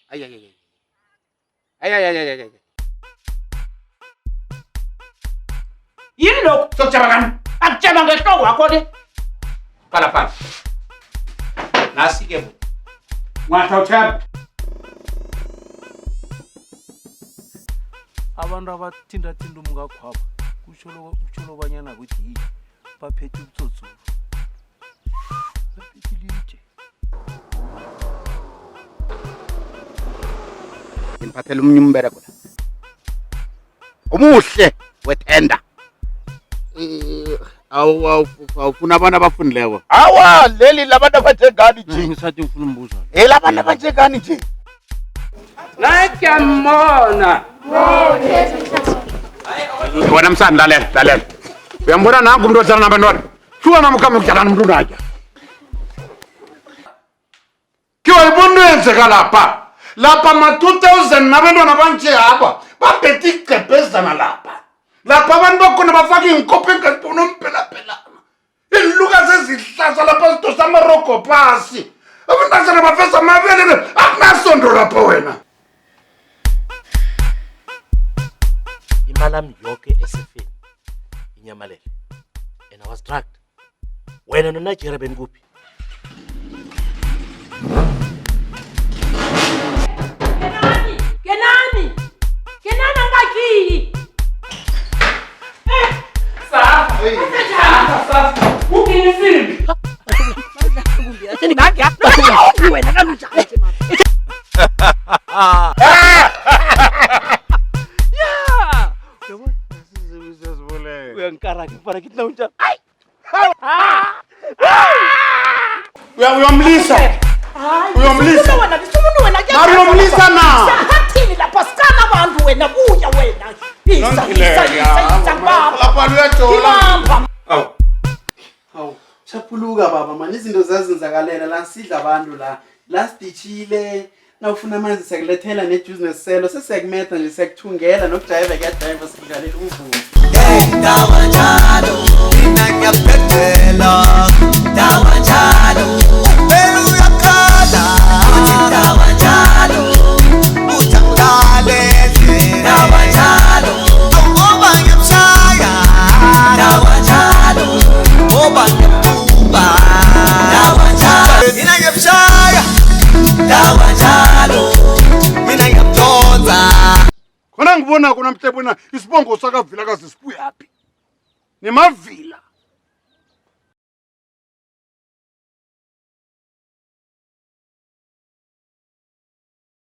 Ay. Yini lo sokucabangana? Akucabanga ngehloko wakho le. Qala phansi. Nasi ke bo. Ngwatha uthaba. Abantu abathinta umngakhwapha kutsho banyana kuthi baphethe ubutsotsi. Baphethe ilitshe. Ngiphathela umbereko la. Umuhle wethenda. Awufuna abantu abafundileko. Awa leli labantu abatshengani nje. Ngisathi ngifuna umbuzo. Labantu abatshengani nje. Nakuyambona. Wena msana lalela. Uyambona nangu umuntu odlala nabantwana. Suka nami ukhambe ukudlala nomuntu unatya. Kuyibona yenzeka lapha. Lapha ma-2000 nabantwana banje hapa babhethe igcebhezana lapha. Lapha abantu bakhona bafaka iinkopo engazibona umpela. Iinlukazi ezihlaza lapha zidosa amarogo phasi. Abantazana bafesa amabele akunasondo lapho wena. Imalami yoke esefeni inyamalele and I was drugged. Wena noNigeria benikuphi? Kenani angakhiyi. Ukinisini. Wena kanjani mama? Uyangikaraka ngifana kithi nawunjani? Uyamlisa. Uyamlisa. Wena bisumuntu wena ke. Uyamlisa na. Sahathini lapha sikana abantu wena buya wena. Lapha luyajola. Hawu. Chaphuluka baba man izinto zazenzakalela la sidla abantu la sidichile nawufuna amanzi siyakulethela nejuice neselo sesiyakumeda nje siyakuthungela nokujayiva kuyadrive sidlalela umvumo. Dawanjalo inanyaphethela dawanjalo uyakhala dawanjalo utangale dawanjalo ngoba ngiyamshaya dawanjalo ngoba ngiyambuba dawanjalo inanyapheshaya dawanjalo mina ngiyamdonsa. Khona ngibona kuna mhlebona isibongo sakavila kaze sibuyapi. Nemavila.